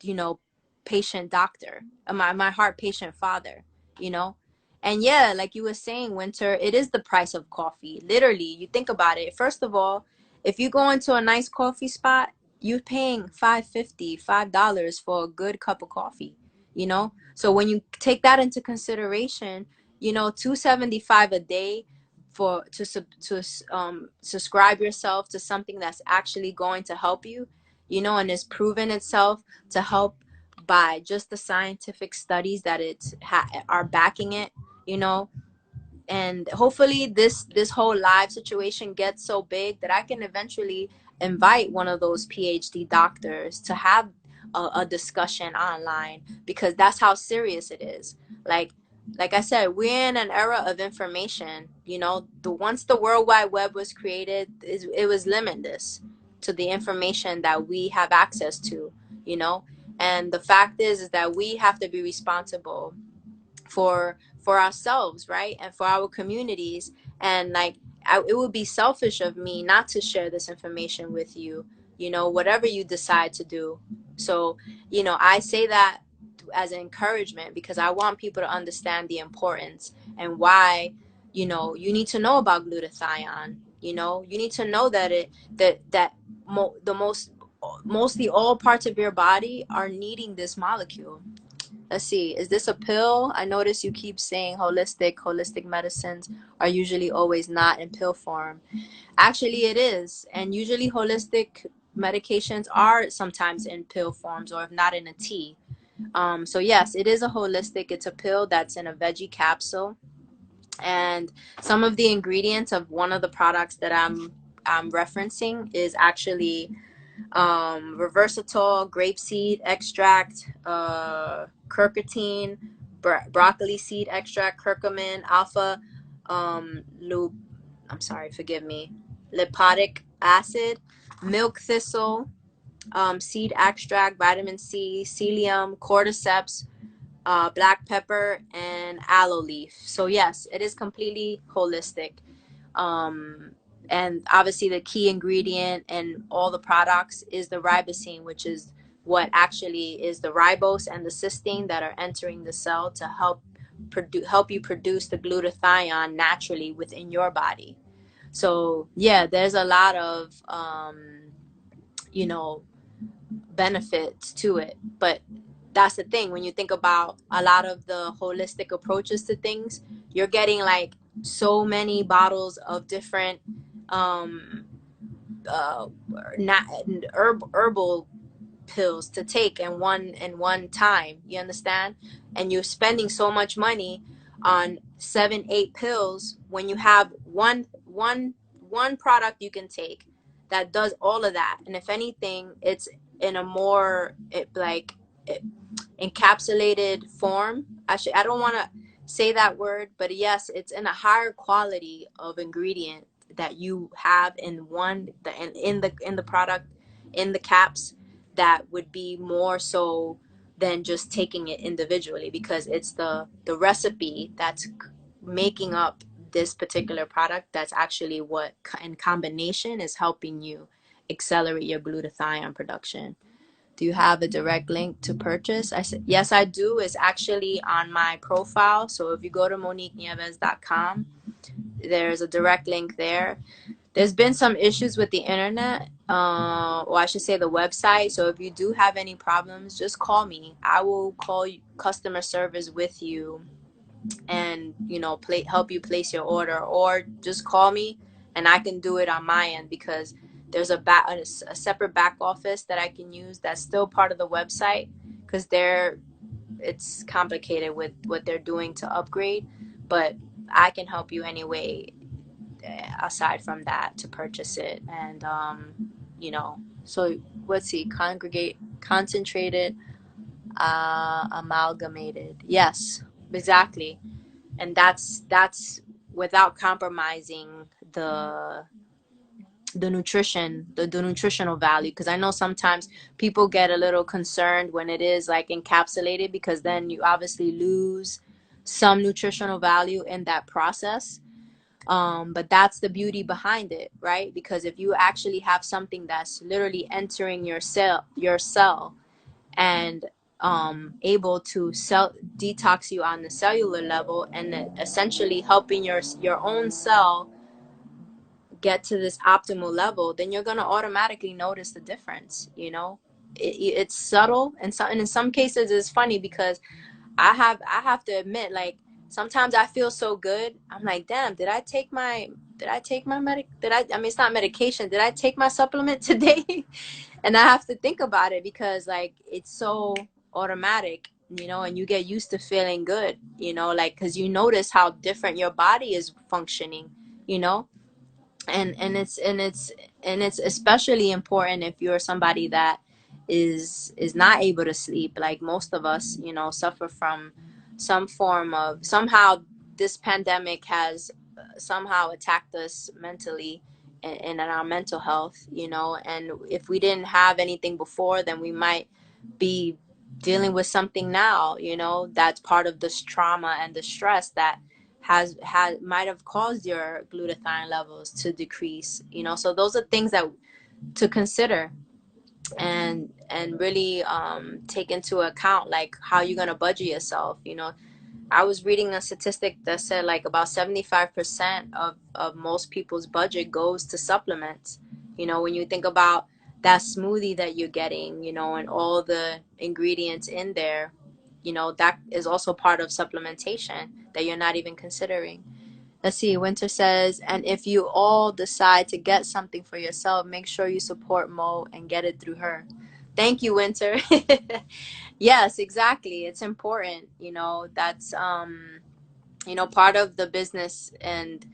you know, patient doctor, my heart patient father, you know. And yeah, like you were saying, Winter, it is the price of coffee. Literally, you think about it. First of all, if you go into a nice coffee spot, you're paying $5.50 for a good cup of coffee, you know. So when you take that into consideration, you know, 275 a day for subscribe yourself to something that's actually going to help you, you know, and it's proven itself to help by just the scientific studies that are backing it, you know. And hopefully this whole live situation gets so big that I can eventually invite one of those PhD doctors to have a discussion online, because that's how serious it is. Like I said, we're in an era of information. You know, the once the World Wide Web was created, it was limitless to the information that we have access to, you know. And the fact is that we have to be responsible for ourselves, right, and for our communities. And like it would be selfish of me not to share this information with you, you know, whatever you decide to do. So, you know, I say that as an encouragement, because I want people to understand the importance and why, you know, you need to know about glutathione. You know, you need to know that the mostly all parts of your body are needing this molecule. Let's see. Is this a pill? I notice you keep saying holistic medicines are usually always not in pill form. Actually, it is. And usually holistic medications are sometimes in pill forms, or if not in a tea. So yes, it is a holistic. It's a pill that's in a veggie capsule. And some of the ingredients of one of the products that I'm referencing is actually reversatile grapeseed extract, quercetin, broccoli seed extract, curcumin, alpha, um, lu- I'm sorry, forgive me, lipoic acid, milk thistle, seed extract, vitamin C, psyllium, cordyceps, black pepper, and aloe leaf. So yes, it is completely holistic. Um, and obviously the key ingredient in all the products is the ribosine, which is what actually is the ribose and the cysteine that are entering the cell to help you produce the glutathione naturally within your body. So yeah, there's a lot of you know benefits to it. But that's the thing, when you think about a lot of the holistic approaches to things, you're getting like so many bottles of different um not herbal pills to take in one time, you understand? And you're spending so much money on 7 8 pills when you have one product you can take that does all of that. And if anything, it's in a more encapsulated form. I don't want to say that word, but yes, it's in a higher quality of ingredient that you have in in the product, in the caps, that would be more so than just taking it individually, because it's the recipe that's making up this particular product that's actually what in combination is helping you accelerate your glutathione production. Do you have a direct link to purchase? I said, yes, I do. It's actually on my profile. So if you go to moniquenieves.com, there's a direct link there. There's been some issues with the internet, or I should say the website. So if you do have any problems, just call me. I will call customer service with you and help you place your order, or just call me and I can do it on my end, because there's a separate back office that I can use that's still part of the website, because it's complicated with what they're doing to upgrade. But I can help you anyway, aside from that, to purchase it. And so let's see, concentrated, amalgamated, yes, exactly. And that's without compromising the nutritional value, because I know sometimes people get a little concerned when it is like encapsulated, because then you obviously lose some nutritional value in that process. But that's the beauty behind it, right? Because if you actually have something that's literally entering your cell and able to cell detox you on the cellular level, and essentially helping your own cell get to this optimal level, then you're going to automatically notice the difference. It's subtle, and in some cases it's funny, because I have to admit, like, sometimes I feel so good. I'm like, damn, did I take my medic did I mean, it's not medication, did I take my supplement today? And I have to think about it, because like it's so automatic, and you get used to feeling good, like, because you notice how different your body is functioning, you know and it's especially important if you're somebody that is not able to sleep, like most of us, suffer from some form of, somehow this pandemic has somehow attacked us mentally, and in our mental health, and if we didn't have anything before, then we might be dealing with something now, that's part of this trauma and the stress that has might have caused your glutathione levels to decrease. So those are things that to consider, and really take into account, like how you're going to budget yourself. I was reading a statistic that said like about 75% of most people's budget goes to supplements. When you think about that smoothie that you're getting, and all the ingredients in there, you know, that is also part of supplementation that you're not even considering. Let's see, Winter says, and if you all decide to get something for yourself, make sure you support Mo and get it through her. Thank you, Winter. Yes, exactly. It's important, you know, that's you know, part of the business. And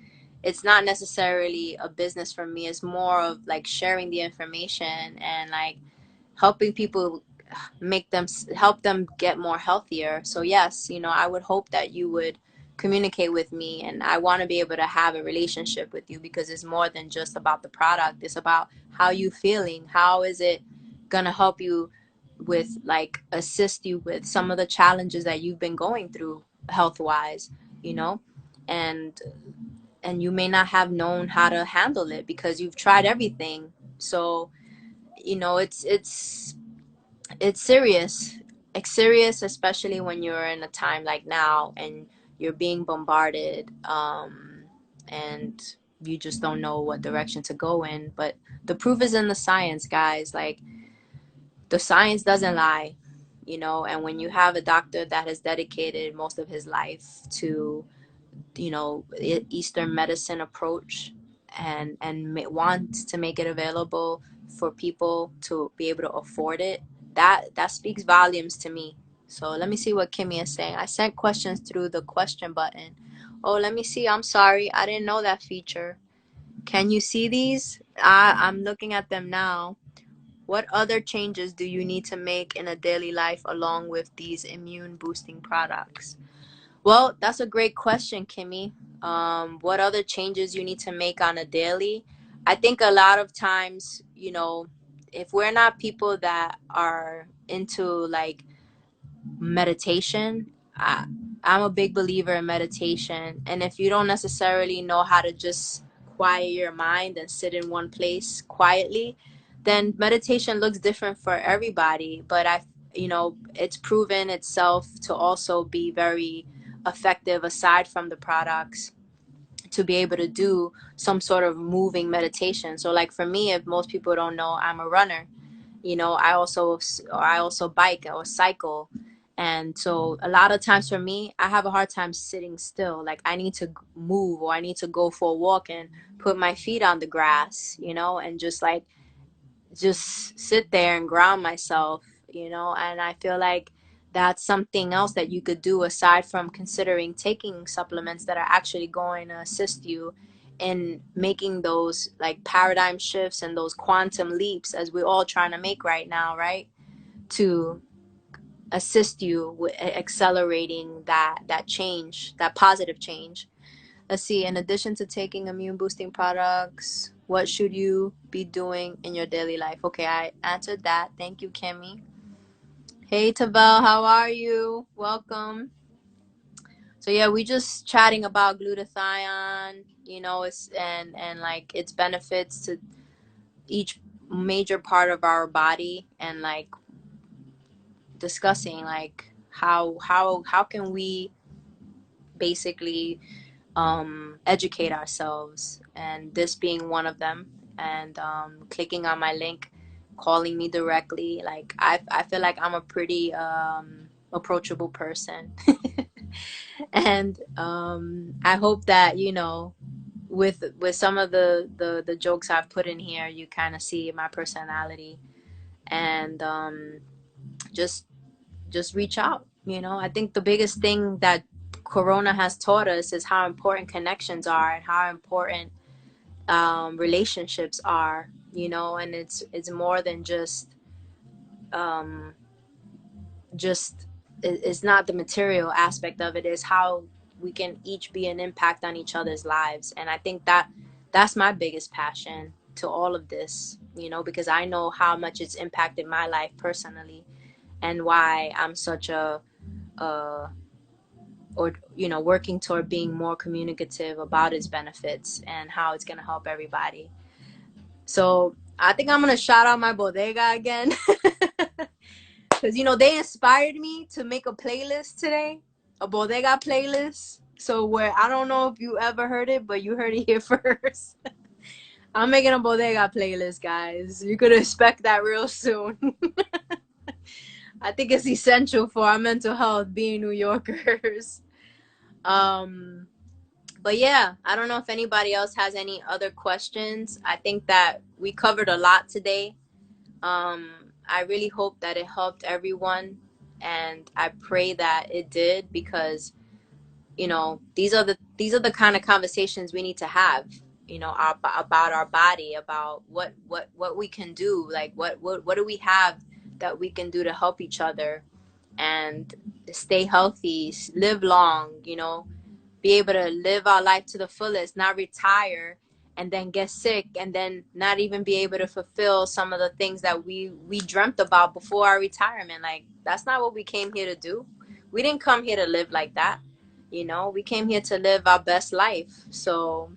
it's not necessarily a business for me. It's more of like sharing the information and like helping people, help them get more healthier. So yes, you know, I would hope that you would communicate with me, and I want to be able to have a relationship with you, because it's more than just about the product. It's about how you feeling. How is it going to help you with, like, assist you with some of the challenges that you've been going through health wise, you know? And you may not have known how to handle it because you've tried everything. So, you know, it's serious. It's serious, especially when you're in a time like now and you're being bombarded, and you just don't know what direction to go in. But the proof is in the science, guys. Like, the science doesn't lie, you know. And when you have a doctor that has dedicated most of his life to, you know, Eastern medicine approach, and wants to make it available for people to be able to afford it, that speaks volumes to me. So let me see what Kimmy is saying. I sent questions through the question button. Oh, let me see. I'm sorry, I didn't know that feature. Can you see these? I'm looking at them now. What other changes do you need to make in a daily life along with these immune boosting products? Well, that's a great question, Kimmy. What other changes you need to make on a daily? I think a lot of times, you know, if we're not people that are into like meditation, I'm a big believer in meditation. And if you don't necessarily know how to just quiet your mind and sit in one place quietly, then meditation looks different for everybody. But you know, it's proven itself to also be very effective aside from the products, to be able to do some sort of moving meditation. So like for me, if most people don't know, I'm a runner. You know, I also bike or cycle. And so a lot of times for me, I have a hard time sitting still. Like, I need to move, or I need to go for a walk and put my feet on the grass, you know, and just sit there and ground myself, you know. And I feel like that's something else that you could do aside from considering taking supplements that are actually going to assist you in making those like paradigm shifts and those quantum leaps, as we're all trying to make right now, right? To assist you with accelerating that change, that positive change. Let's see, in addition to taking immune boosting products, what should you be doing in your daily life? Okay, I answered that. Thank you, Kimmy. Hey, Tavel, how are you? Welcome. So yeah, we just chatting about glutathione, you know, it's and like its benefits to each major part of our body, and like discussing like how can we basically educate ourselves, and this being one of them. And clicking on my link, calling me directly. Like, I feel like I'm a pretty approachable person. And I hope that, you know, with some of the jokes I've put in here, you kind of see my personality. And just just reach out. You know, I think the biggest thing that Corona has taught us is how important connections are, and how important relationships are. You know, and it's more than um, just it's not the material aspect of it. Is how we can each be an impact on each other's lives. And I think that that's my biggest passion to all of this. You know, because I know how much it's impacted my life personally, and why I'm such uh, or, you know, working toward being more communicative about its benefits and how it's going to help everybody. So I think I'm going to shout out my bodega again, because, you know, they inspired me to make a playlist today, a bodega playlist. So where, I don't know if you ever heard it, but you heard it here first. I'm making a bodega playlist, guys. You could expect that real soon. I think it's essential for our mental health being New Yorkers. Um, but yeah, I don't know if anybody else has any other questions. I think that we covered a lot today. I really hope that it helped everyone, and I pray that it did, because these are the kind of conversations we need to have, about our body, about what we can do, like what do we have that we can do to help each other and stay healthy, live long, be able to live our life to the fullest, not retire and then get sick and then not even be able to fulfill some of the things that we dreamt about before our retirement. Like, that's not what we came here to do. We didn't come here to live like that. We came here to live our best life. So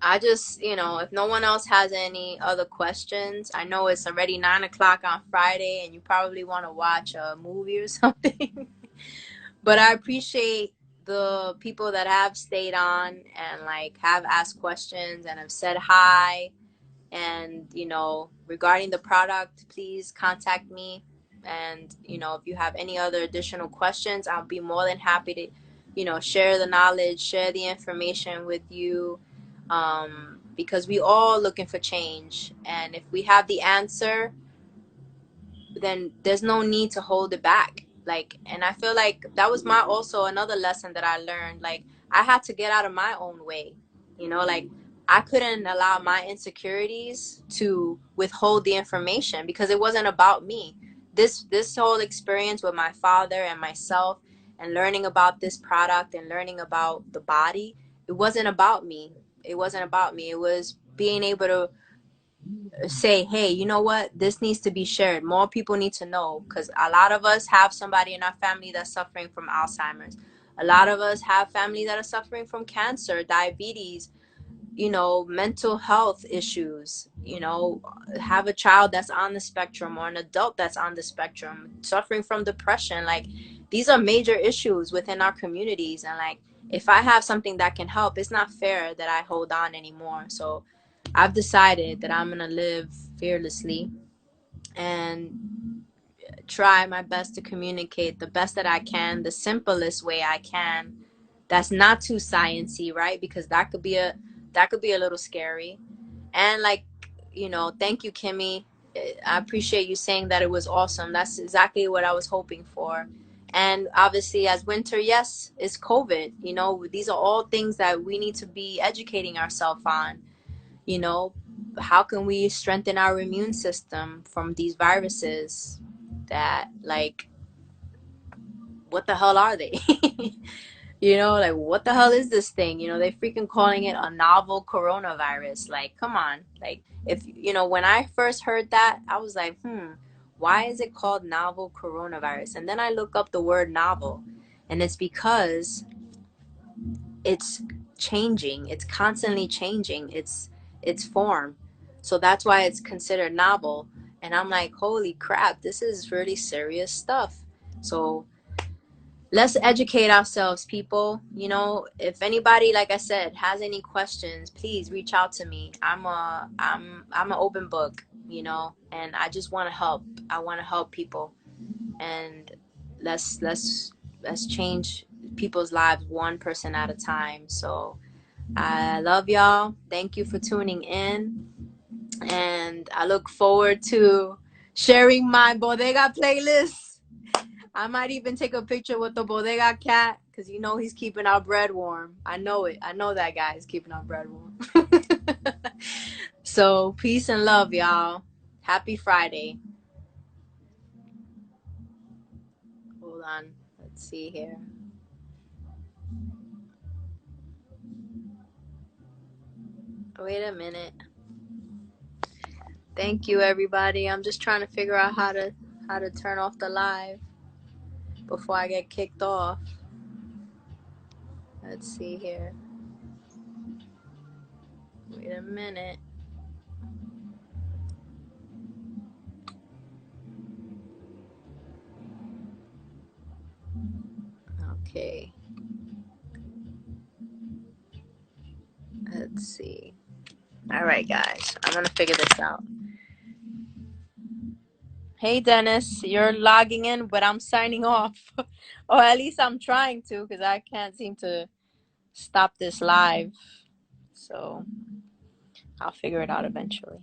I just, if no one else has any other questions, I know it's already 9 o'clock on Friday and you probably want to watch a movie or something. But I appreciate the people that have stayed on and like have asked questions and have said hi. And, regarding the product, please contact me. And, if you have any other additional questions, I'll be more than happy to, share the knowledge, share the information with you. Because we all looking for change. And if we have the answer, then there's no need to hold it back. Like, and I feel like that was my also another lesson that I learned. Like, I had to get out of my own way, like I couldn't allow my insecurities to withhold the information, because it wasn't about me. This whole experience with my father and myself, and learning about this product and learning about the body, it wasn't about me. It wasn't about me. It was being able to say, hey, you know what, this needs to be shared. More people need to know, because a lot of us have somebody in our family that's suffering from Alzheimer's. A lot of us have family that are suffering from cancer, diabetes, mental health issues, have a child that's on the spectrum, or an adult that's on the spectrum, suffering from depression. Like, these are major issues within our communities. And like, if I have something that can help, it's not fair that I hold on anymore. So I've decided that I'm going to live fearlessly and try my best to communicate the best that I can, the simplest way I can. That's not too sciencey, right? Because that could be a little scary. And like, thank you, Kimmy. I appreciate you saying that it was awesome. That's exactly what I was hoping for. And obviously, as winter, yes, it's COVID. These are all things that we need to be educating ourselves on. you know how can we strengthen our immune system from these viruses that, like, what the hell are they? Like, what the hell is this thing? They freaking calling it a novel coronavirus. Like, come on. Like, if when I first heard that, I was like, why is it called novel coronavirus? And then I look up the word novel, and it's because it's changing. It's constantly changing its form. So that's why it's considered novel. And I'm like, holy crap, this is really serious stuff. So let's educate ourselves, people. If anybody, like I said, has any questions, please reach out to me. I'm an open book, and I just want to help. I want to help people, and let's change people's lives one person at a time. So I love y'all. Thank you for tuning in, and I look forward to sharing my bodega playlist. I might even take a picture with the bodega cat, because he's keeping our bread warm. I know it. I know that guy is keeping our bread warm. So peace and love, y'all. Happy Friday. Hold on. Let's see here. Wait a minute. Thank you, everybody. I'm just trying to figure out how to turn off the live before I get kicked off. Let's see here. Wait a minute. Okay. Let's see. All right, guys. I'm going to figure this out. Hey Dennis, you're logging in, but I'm signing off. Or at least I'm trying to, because I can't seem to stop this live. So I'll figure it out eventually.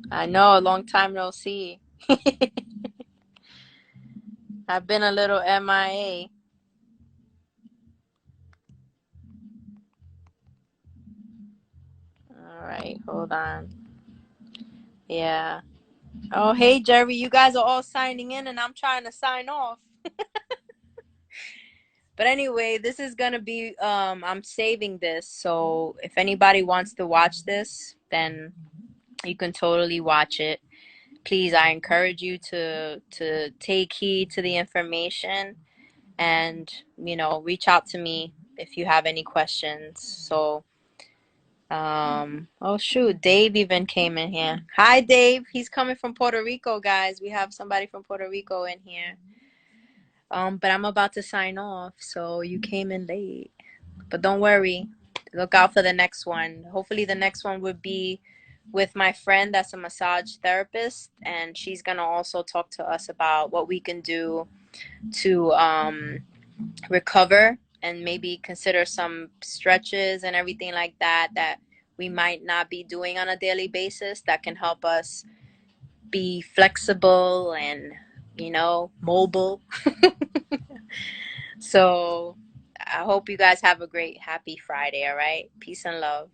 I know, a long time no see. I've been a little MIA. All right, hold on. Yeah. Oh, hey Jerry, you guys are all signing in and I'm trying to sign off. But anyway, this is gonna be I'm saving this, so if anybody wants to watch this, then you can totally watch it. Please, I encourage you to take heed to the information and, reach out to me if you have any questions. So, oh shoot, Dave even came in here. Hi Dave, he's coming from Puerto Rico, guys. We have somebody from Puerto Rico in here. But I'm about to sign off, so you came in late. But don't worry, look out for the next one. Hopefully, the next one would be with my friend that's a massage therapist, and she's gonna also talk to us about what we can do to recover and maybe consider some stretches and everything like that that we might not be doing on a daily basis that can help us be flexible and mobile. So I hope you guys have a great, happy Friday. All right. Peace and love.